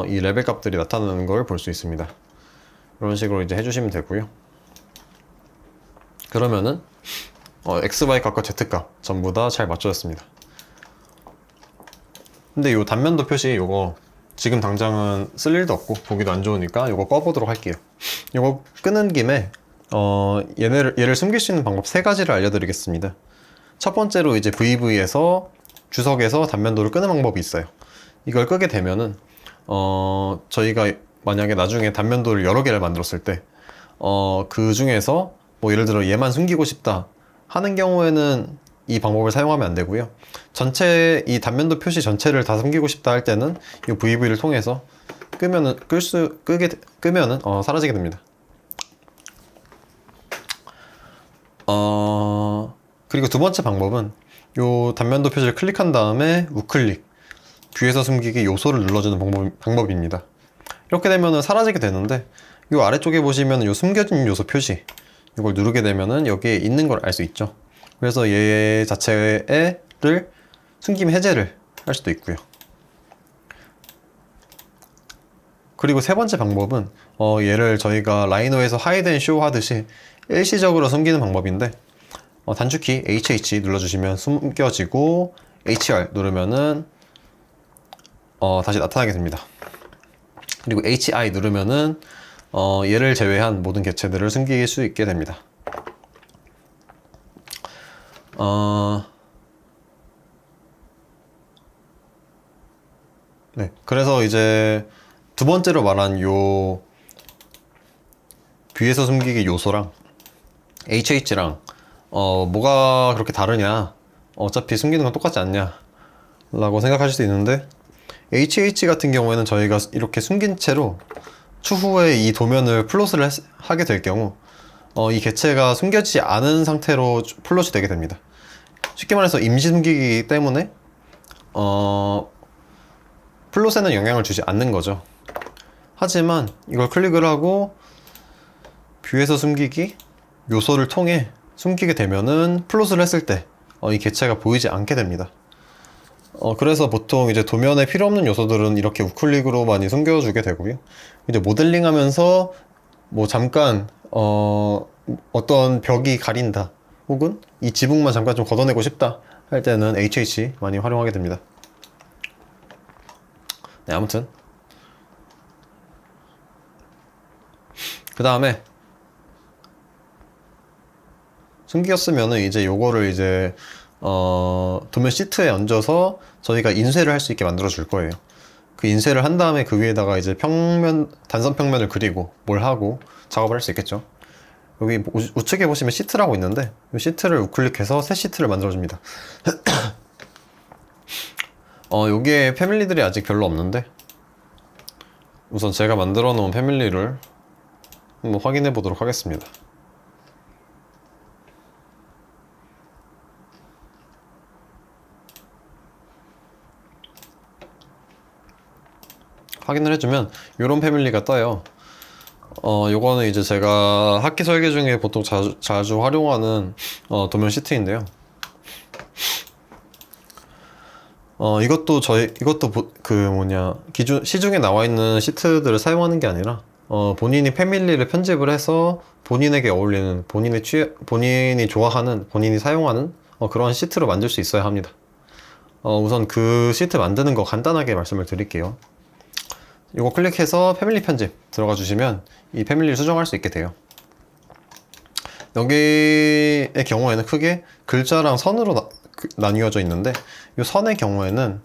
이 레벨 값들이 나타나는 걸 볼 수 있습니다. 이런 식으로 이제 해주시면 되고요. 그러면은 X, Y 값과 Z 값 전부 다 잘 맞춰졌습니다. 근데 이 단면도 표시 요거 지금 당장은 쓸 일도 없고 보기도 안 좋으니까 요거 꺼보도록 할게요. 요거 끄는 김에 얘를 숨길 수 있는 방법 세 가지를 알려드리겠습니다. 첫 번째로 이제 VV에서 주석에서 단면도를 끄는 방법이 있어요. 이걸 끄게 되면은 저희가 만약에 나중에 단면도를 여러 개를 만들었을 때 그 중에서 뭐 예를 들어 얘만 숨기고 싶다 하는 경우에는 이 방법을 사용하면 안 되고요. 이 단면도 표시 전체를 다 숨기고 싶다 할 때는 이 VV를 통해서 끄면은 사라지게 됩니다. 그리고 두 번째 방법은 요 단면도 표시를 클릭한 다음에 우클릭 뷰에서 숨기기 요소를 눌러주는 방법입니다. 이렇게 되면은 사라지게 되는데 요 아래쪽에 보시면 요 숨겨진 요소 표시 이걸 누르게 되면은 여기에 있는 걸 알 수 있죠. 그래서 얘 자체를 숨김 해제를 할 수도 있고요. 그리고 세 번째 방법은 얘를 저희가 라이노에서 하이드 앤 쇼 하듯이 일시적으로 숨기는 방법인데, 단축키 HH 눌러주시면 숨겨지고 HR 누르면은 다시 나타나게 됩니다. 그리고 HI 누르면은 얘를 제외한 모든 객체들을 숨길 수 있게 됩니다. 네, 그래서 이제 두 번째로 말한 요 뷰에서 숨기기 요소랑 HH랑 뭐가 그렇게 다르냐, 어차피 숨기는 건 똑같지 않냐 라고 생각하실 수 있는데, HH 같은 경우에는 저희가 이렇게 숨긴 채로 추후에 이 도면을 플롯을 하게 될 경우 이 개체가 숨겨지지 않은 상태로 플롯이 되게 됩니다. 쉽게 말해서 임시 숨기기 때문에 플롯에는 영향을 주지 않는 거죠. 하지만 이걸 클릭을 하고 뷰에서 숨기기 요소를 통해 숨기게 되면은 플롯을 했을 때 이 개체가 보이지 않게 됩니다. 그래서 보통 이제 도면에 필요 없는 요소들은 이렇게 우클릭으로 많이 숨겨주게 되고요. 이제 모델링 하면서 뭐 잠깐 어떤 벽이 가린다, 혹은 이 지붕만 잠깐 좀 걷어내고 싶다 할 때는 HH 많이 활용하게 됩니다. 네, 아무튼 그 다음에 숨겼으면은 이제 요거를 이제 도면 시트에 얹어서 저희가 인쇄를 할 수 있게 만들어 줄 거예요. 그 인쇄를 한 다음에 그 위에다가 이제 단선 평면을 그리고 뭘 하고 작업을 할 수 있겠죠. 여기 우측에 보시면 시트라고 있는데, 이 시트를 우클릭해서 새 시트를 만들어 줍니다. 여기에 패밀리들이 아직 별로 없는데, 우선 제가 만들어 놓은 패밀리를 한번 확인해 보도록 하겠습니다. 확인을 해주면 이런 패밀리가 떠요. 요거는 이제 제가 학기 설계 중에 보통 자주 활용하는 도면 시트인데요. 이것도 시중에 나와 있는 시트들을 사용하는 게 아니라 본인이 패밀리를 편집을 해서 본인에게 어울리는, 본인이 좋아하는, 본인이 사용하는 그런 시트로 만들 수 있어야 합니다. 우선 그 시트 만드는 거 간단하게 말씀을 드릴게요. 이거 클릭해서 패밀리 편집 들어가 주시면 이 패밀리를 수정할 수 있게 돼요. 여기의 경우에는 크게 글자랑 선으로 나뉘어져 있는데, 이 선의 경우에는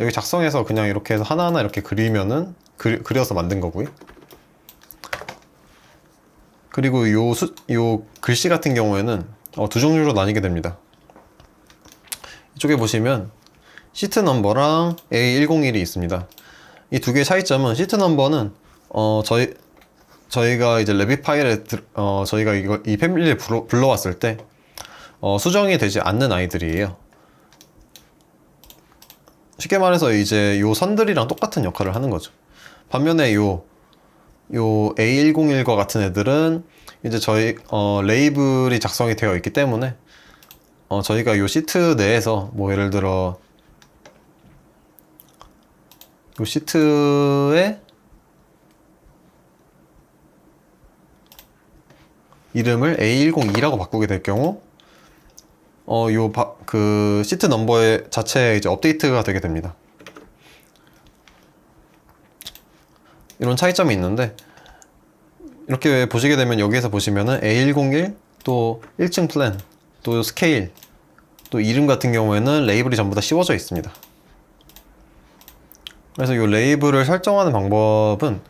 여기 작성해서 그냥 이렇게 해서 하나하나 이렇게 그리면은 그려서 만든 거고요. 그리고 요 글씨 같은 경우에는 두 종류로 나뉘게 됩니다. 이쪽에 보시면 시트 넘버랑 A101이 있습니다. 이 두 개의 차이점은, 시트 넘버는 저희가 이제 레빗 파일에 저희가 이 패밀리를 불러왔을 때 수정이 되지 않는 아이들이에요. 쉽게 말해서 이제 요 선들이랑 똑같은 역할을 하는 거죠. 반면에 요 A101과 같은 애들은 이제 저희 레이블이 작성이 되어 있기 때문에 저희가 요 시트 내에서 뭐 예를 들어 요 시트의 이름을 A102라고 바꾸게 될 경우 그 시트 넘버의 자체에 이제 업데이트가 되게 됩니다. 이런 차이점이 있는데, 이렇게 보시게 되면 여기에서 보시면은 A101, 또 1층 플랜, 또 스케일, 또 이름 같은 경우에는 레이블이 전부 다 씌워져 있습니다. 그래서 이 레이블을 설정하는 방법은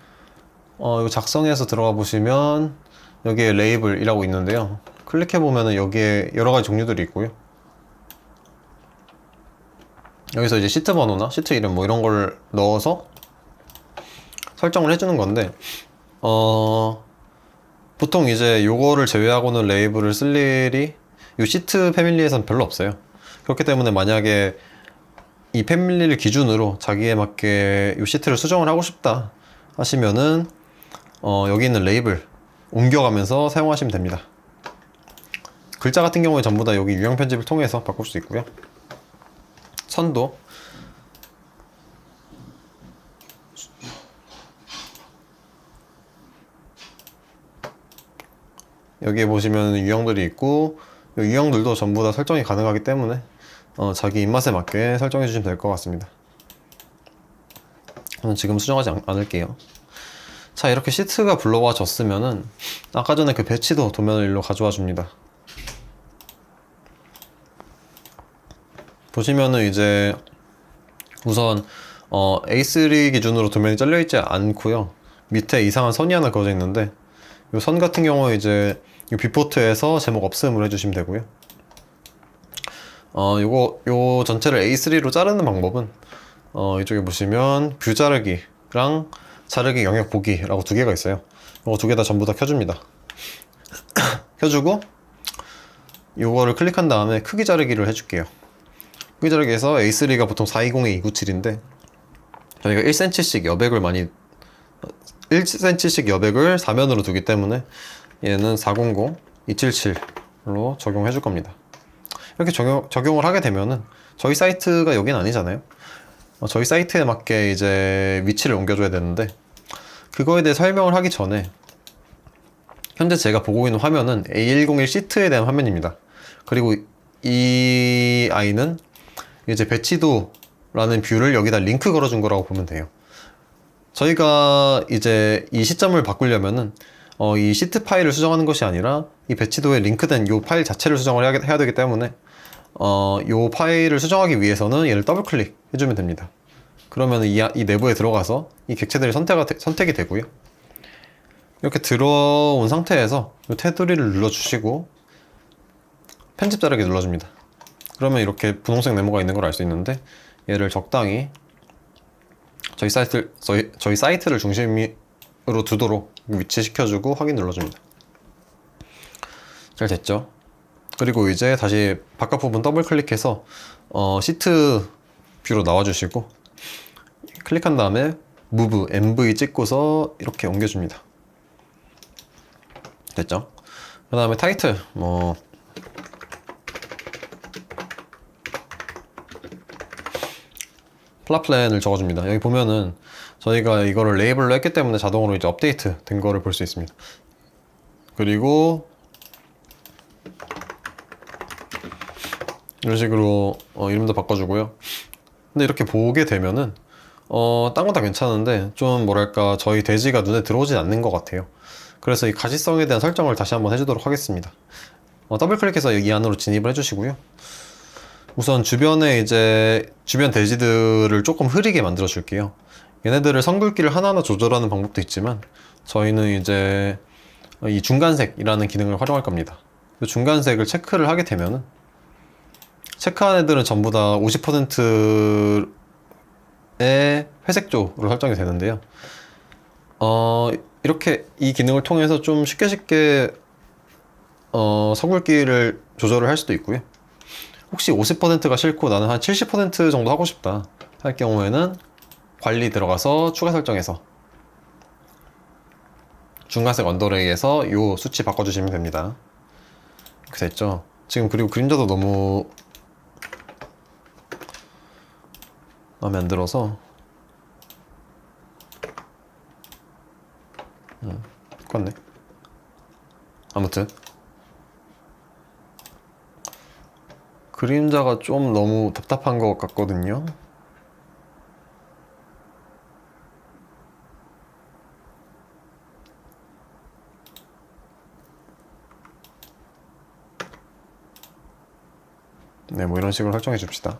이 작성해서 들어가 보시면 여기에 레이블이라고 있는데요. 클릭해 보면은 여기에 여러 가지 종류들이 있고요. 여기서 이제 시트 번호나 시트 이름 뭐 이런 걸 넣어서 설정을 해주는 건데, 보통 이제 요거를 제외하고는 레이블을 쓸 일이 요 시트 패밀리에선 별로 없어요. 그렇기 때문에 만약에 이 패밀리를 기준으로 자기에 맞게 요 시트를 수정을 하고 싶다 하시면은 여기 있는 레이블 옮겨가면서 사용하시면 됩니다. 글자 같은 경우에 전부 다 여기 유형 편집을 통해서 바꿀 수 있고요. 선도 여기에 보시면 유형들이 있고 이 유형들도 전부 다 설정이 가능하기 때문에 자기 입맛에 맞게 설정해 주시면 될 것 같습니다. 저는 지금 수정하지 않을게요. 자, 이렇게 시트가 불러와졌으면은 아까 전에 그 배치도 도면을 일로 가져와 줍니다. 보시면은 이제 우선 A3 기준으로 도면이 잘려있지 않고요. 밑에 이상한 선이 하나 그어져 있는데 이 선 같은 경우에 이제 이 뷰포트에서 제목 없음을 해주시면 되고요. 요 전체를 A3로 자르는 방법은 이쪽에 보시면 뷰 자르기랑 자르기 영역 보기라고 두 개가 있어요. 이거 두 개 다 전부 다 켜줍니다. 켜주고 요거를 클릭한 다음에 크기 자르기를 해줄게요. 크기 자르기에서 A3가 보통 420에 297인데 저희가 1cm씩 여백을 1cm씩 여백을 4면으로 두기 때문에 얘는 400, 277로 적용해 줄 겁니다. 이렇게 적용을 하게 되면은 저희 사이트가 여긴 아니잖아요. 저희 사이트에 맞게 이제 위치를 옮겨줘야 되는데 그거에 대해 설명을 하기 전에 현재 제가 보고 있는 화면은 A101 시트에 대한 화면입니다. 그리고 이 아이는 이제 배치도라는 뷰를 여기다 링크 걸어준 거라고 보면 돼요. 저희가 이제 이 시점을 바꾸려면은 이 시트 파일을 수정하는 것이 아니라 이 배치도에 링크된 이 파일 자체를 수정을 해야 되기 때문에 이 파일을 수정하기 위해서는 얘를 더블 클릭 해주면 됩니다. 그러면 이 내부에 들어가서 이 객체들이 선택이 되고요. 이렇게 들어온 상태에서 이 테두리를 눌러주시고 편집 자르기 눌러줍니다. 그러면 이렇게 분홍색 네모가 있는 걸 알 수 있는데 얘를 적당히 저희 사이트를 중심으로 두도록 위치시켜주고 확인 눌러줍니다. 잘 됐죠? 그리고 이제 다시 바깥 부분 더블 클릭해서 시트 뷰로 나와주시고 클릭한 다음에 Move, MV 찍고서 이렇게 옮겨줍니다. 됐죠? 그 다음에 타이틀 플랫플랜을 적어줍니다. 여기 보면은 저희가 이거를 레이블로 했기 때문에 자동으로 이제 업데이트 된 거를 볼 수 있습니다. 그리고 이런 식으로 이름도 바꿔주고요. 근데 이렇게 보게 되면은 딴 건 다 괜찮은데 좀 뭐랄까 저희 대지가 눈에 들어오진 않는 것 같아요. 그래서 이 가시성에 대한 설정을 다시 한번 해주도록 하겠습니다. 더블 클릭해서 이 안으로 진입을 해주시고요. 우선 주변에 이제 주변 대지들을 조금 흐리게 만들어 줄게요. 얘네들을 선굵기를 하나하나 조절하는 방법도 있지만 저희는 이제 이 중간색이라는 기능을 활용할 겁니다. 이 중간색을 체크를 하게 되면은 체크한 애들은 전부 다 50%의 회색조로 설정이 되는데요. 이렇게 이 기능을 통해서 좀 쉽게 선굵기를 조절을 할 수도 있고요. 혹시 50%가 싫고 나는 한 70% 정도 하고 싶다 할 경우에는 관리 들어가서 추가 설정해서 중간색 언더레이에서 이 수치 바꿔주시면 됩니다. 이렇게 됐죠? 지금 그리고 그림자도 너무 마음에 안 들어서 똑같네. 아무튼 그림자가 좀 너무 답답한 것 같거든요. 네, 뭐 이런 식으로 설정해 줍시다.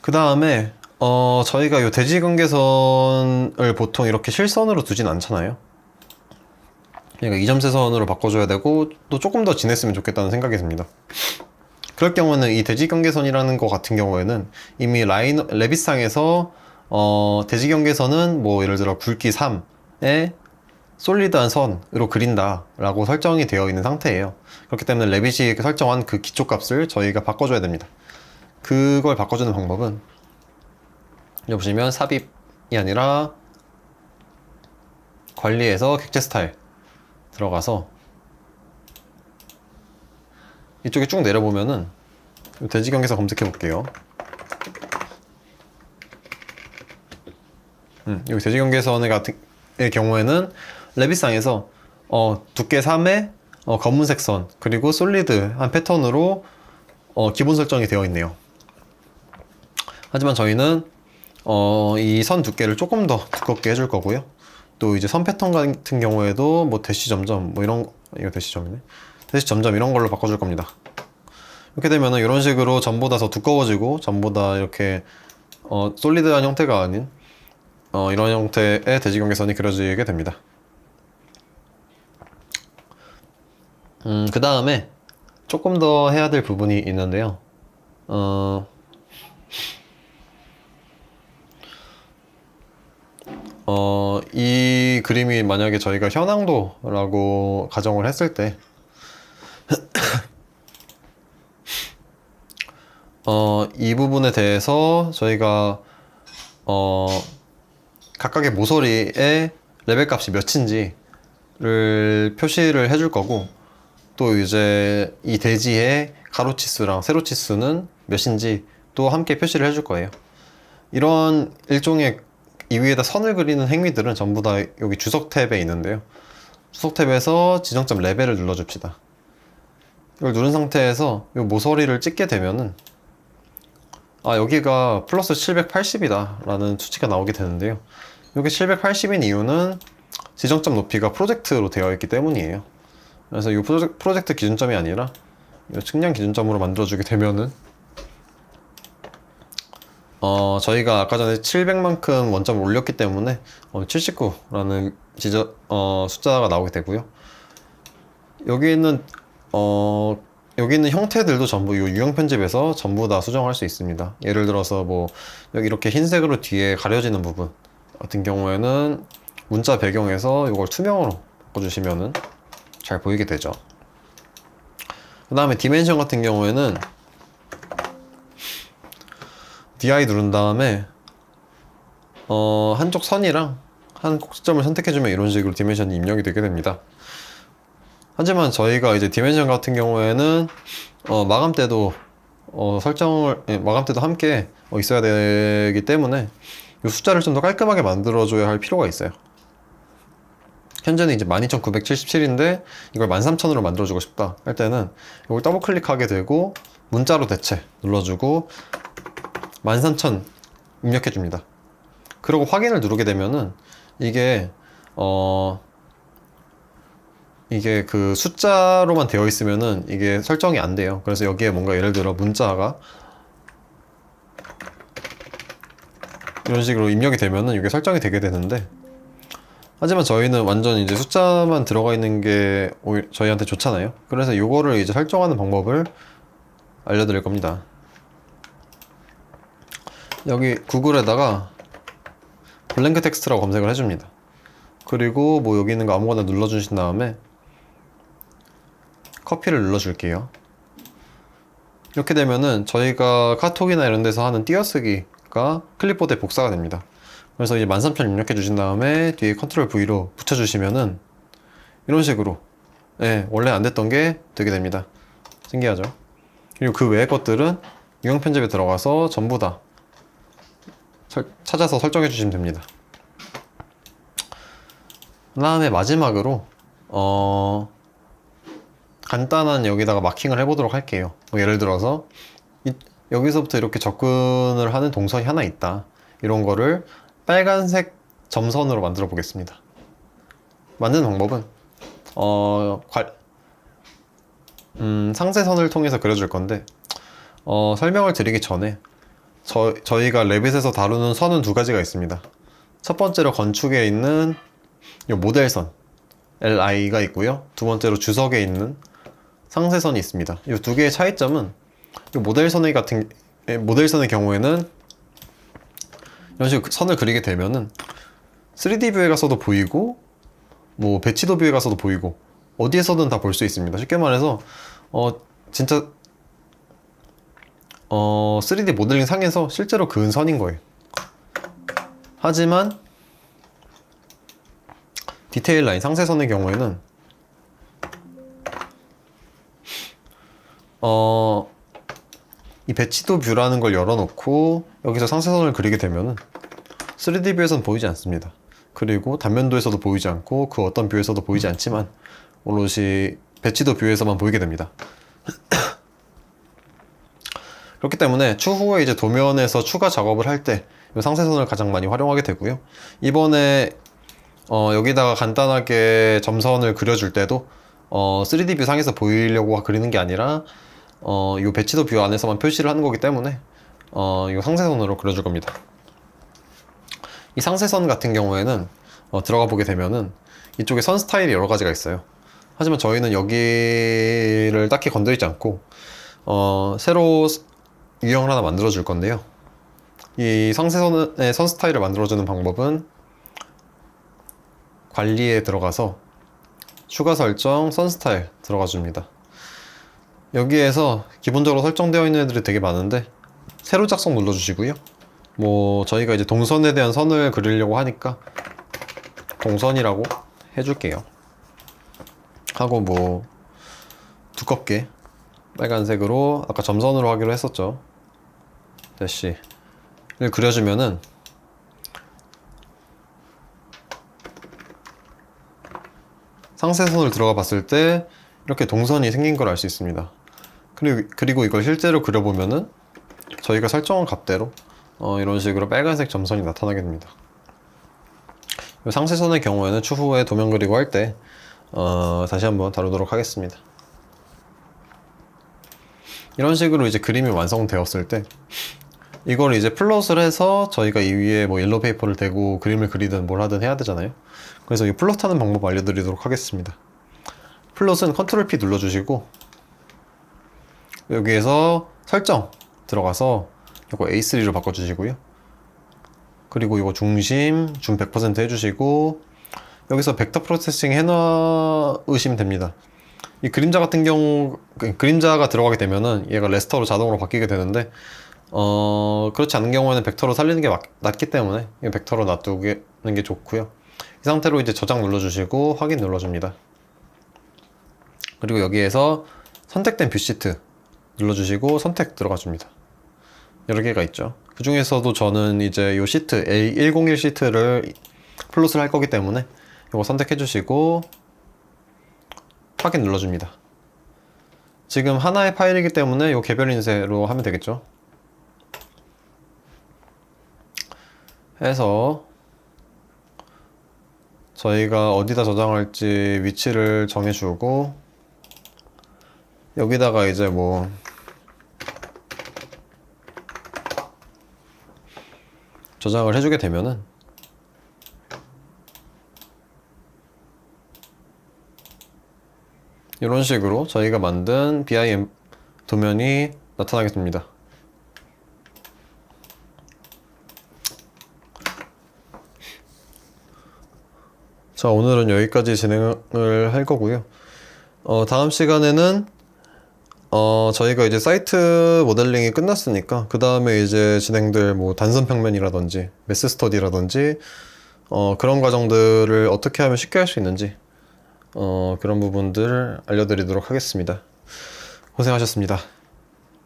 그 다음에 저희가 이 대지경계선을 보통 이렇게 실선으로 두진 않잖아요. 그러니까 2점세선으로 바꿔줘야 되고 또 조금 더 진했으면 좋겠다는 생각이 듭니다. 그럴 경우는 이 대지경계선이라는 거 같은 경우에는 이미 레빗상에서 대지경계선은 뭐 예를 들어 굵기 3에 솔리드한 선으로 그린다 라고 설정이 되어 있는 상태예요. 그렇기 때문에 레빗이 설정한 그 기초값을 저희가 바꿔줘야 됩니다. 그걸 바꿔주는 방법은 여기 보시면 삽입이 아니라 관리에서 객체 스타일 들어가서 이쪽에 쭉 내려보면은 대지경계선 검색해 볼게요. 여기 대지경계선의 경우에는 레빗상에서 두께 3에 검은색 선 그리고 솔리드한 패턴으로 기본 설정이 되어 있네요. 하지만 저희는 이 선 두께를 조금 더 두껍게 해줄 거고요. 또 이제 선 패턴 같은 경우에도 뭐 대시 점점 뭐 이런 이거 대시점이네. 대시 점점 이런 걸로 바꿔줄 겁니다. 이렇게 되면은 이런 식으로 전보다 더 두꺼워지고 전보다 이렇게 솔리드한 형태가 아닌 이런 형태의 대지 경계선이 그려지게 됩니다. 그 다음에 조금 더 해야 될 부분이 있는데요. 이 그림이 만약에 저희가 현황도라고 가정을 했을 때, 이 부분에 대해서 저희가, 각각의 모서리의 레벨 값이 몇인지를 표시를 해줄 거고, 또 이제 이 대지의 가로치수랑 세로치수는 몇인지 또 함께 표시를 해줄 거예요. 이런 일종의 이 위에다 선을 그리는 행위들은 전부 다 여기 주석 탭에 있는데요. 주석 탭에서 지정점 레벨을 눌러줍시다. 이걸 누른 상태에서 이 모서리를 찍게 되면은 여기가 플러스 780이다 라는 수치가 나오게 되는데요. 여기 780인 이유는 지정점 높이가 프로젝트로 되어 있기 때문이에요. 그래서 이 프로젝트 기준점이 아니라 이 측량 기준점으로 만들어주게 되면은 저희가 아까 전에 700만큼 원점을 올렸기 때문에 79라는 숫자가 나오게 되고요. 여기 있는 형태들도 전부 이 유형 편집에서 전부 다 수정할 수 있습니다. 예를 들어서 뭐 여기 이렇게 흰색으로 뒤에 가려지는 부분 같은 경우에는 문자 배경에서 이걸 투명으로 바꿔주시면은 잘 보이게 되죠. 그 다음에 디멘션 같은 경우에는 DI 누른 다음에 한쪽 선이랑 한 꼭지점을 선택해주면 이런 식으로 디멘션이 입력이 되게 됩니다. 하지만 저희가 이제 디멘션 같은 경우에는 마감 때도 마감 때도 함께 있어야 되기 때문에 이 숫자를 좀 더 깔끔하게 만들어줘야 할 필요가 있어요. 현재는 이제 12,977인데 이걸 13,000으로 만들어주고 싶다 할 때는 이걸 더블 클릭하게 되고 문자로 대체 눌러주고 13,000 입력해 줍니다. 그리고 확인을 누르게 되면은 이게 그 숫자로만 되어 있으면은 이게 설정이 안 돼요. 그래서 여기에 뭔가 예를 들어 문자가 이런 식으로 입력이 되면은 이게 설정이 되게 되는데, 하지만 저희는 완전 이제 숫자만 들어가 있는 게 저희한테 좋잖아요. 그래서 이거를 이제 설정하는 방법을 알려드릴 겁니다. 여기 구글에다가 블랭크 텍스트라고 검색을 해줍니다. 그리고 뭐 여기 있는 거 아무거나 눌러주신 다음에 커피를 눌러줄게요. 이렇게 되면은 저희가 카톡이나 이런 데서 하는 띄어쓰기가 클립보드에 복사가 됩니다. 그래서 이제 13,000 입력해 주신 다음에 뒤에 컨트롤 V로 붙여주시면은 이런 식으로 원래 안 됐던 게 되게 됩니다. 신기하죠? 그리고 그 외의 것들은 유형 편집에 들어가서 전부 다 찾아서 설정해 주시면 됩니다. 그 다음에 마지막으로 간단한 여기다가 마킹을 해보도록 할게요. 뭐 예를 들어서 여기서부터 이렇게 접근을 하는 동선이 하나 있다, 이런 거를 빨간색 점선으로 만들어 보겠습니다. 만드는 방법은 상세선을 통해서 그려줄 건데 설명을 드리기 전에 저희가 레빗에서 다루는 선은 두 가지가 있습니다. 첫 번째로 건축에 있는 이 모델선 LI가 있고요. 두 번째로 주석에 있는 상세선이 있습니다. 이 두 개의 차이점은 이 모델선의 경우에는 이런 식으로 선을 그리게 되면은 3D 뷰에 가서도 보이고 뭐 배치도 뷰에 가서도 보이고 어디에서든 다 볼 수 있습니다. 쉽게 말해서 진짜 3D 모델링 상에서 실제로 그은 선인 거예요. 하지만 디테일 라인 상세선의 경우에는 이 배치도 뷰라는 걸 열어놓고 여기서 상세선을 그리게 되면은 3D 뷰에선 보이지 않습니다. 그리고 단면도에서도 보이지 않고 그 어떤 뷰에서도 보이지 않지만 오롯이 배치도 뷰에서만 보이게 됩니다. 그렇기 때문에 추후에 이제 도면에서 추가 작업을 할 때 이 상세선을 가장 많이 활용하게 되고요. 이번에 여기다가 간단하게 점선을 그려줄 때도 3D 뷰 상에서 보이려고 그리는 게 아니라 이 배치도 뷰 안에서만 표시를 하는 거기 때문에 이 상세선으로 그려줄 겁니다. 이 상세선 같은 경우에는 들어가 보게 되면은 이쪽에 선 스타일이 여러 가지가 있어요. 하지만 저희는 여기를 딱히 건드리지 않고 새로 유형을 하나 만들어 줄 건데요. 이 상세선의 선 스타일을 만들어 주는 방법은 관리에 들어가서 추가 설정 선 스타일 들어가 줍니다. 여기에서 기본적으로 설정되어 있는 애들이 되게 많은데 새로 작성 눌러 주시고요. 뭐 저희가 이제 동선에 대한 선을 그리려고 하니까 동선이라고 해줄게요. 하고 뭐 두껍게 빨간색으로 아까 점선으로 하기로 했었죠. 대시를 그려주면은 상세선을 들어가 봤을 때 이렇게 동선이 생긴 걸 알 수 있습니다. 그리고 이걸 실제로 그려보면은 저희가 설정한 값대로 이런 식으로 빨간색 점선이 나타나게 됩니다. 상세선의 경우에는 추후에 도면 그리고 할 때 다시 한번 다루도록 하겠습니다. 이런 식으로 이제 그림이 완성되었을 때 이걸 이제 플롯을 해서 저희가 이 위에 뭐 옐로우 페이퍼를 대고 그림을 그리든 뭘 하든 해야 되잖아요. 그래서 이 플롯하는 방법 알려드리도록 하겠습니다. 플롯은 컨트롤 P 눌러주시고 여기에서 설정 들어가서 이거 A3로 바꿔주시고요. 그리고 이거 중심 줌 100% 해주시고 여기서 벡터 프로세싱 해놓으시면 됩니다. 이 그림자 같은 경우 그림자가 들어가게 되면은 얘가 레스터로 자동으로 바뀌게 되는데 그렇지 않은 경우에는 벡터로 살리는 게 낫기 때문에 벡터로 놔두는 게 좋고요. 이 상태로 이제 저장 눌러주시고 확인 눌러줍니다. 그리고 여기에서 선택된 뷰 시트 눌러주시고 선택 들어가줍니다. 여러 개가 있죠. 그 중에서도 저는 이제 이 시트 A101 시트를 플롯을 할 거기 때문에 이거 선택해 주시고 확인 눌러줍니다. 지금 하나의 파일이기 때문에 이 개별 인쇄로 하면 되겠죠. 해서 저희가 어디다 저장할지 위치를 정해주고 여기다가 이제 뭐 저장을 해주게 되면은 이런 식으로 저희가 만든 BIM 도면이 나타나게 됩니다. 자, 오늘은 여기까지 진행을 할 거고요. 다음 시간에는 저희가 이제 사이트 모델링이 끝났으니까 그 다음에 이제 진행될 뭐 단선 평면이라든지 메스 스터디라든지 그런 과정들을 어떻게 하면 쉽게 할 수 있는지 그런 부분들 알려드리도록 하겠습니다. 고생하셨습니다.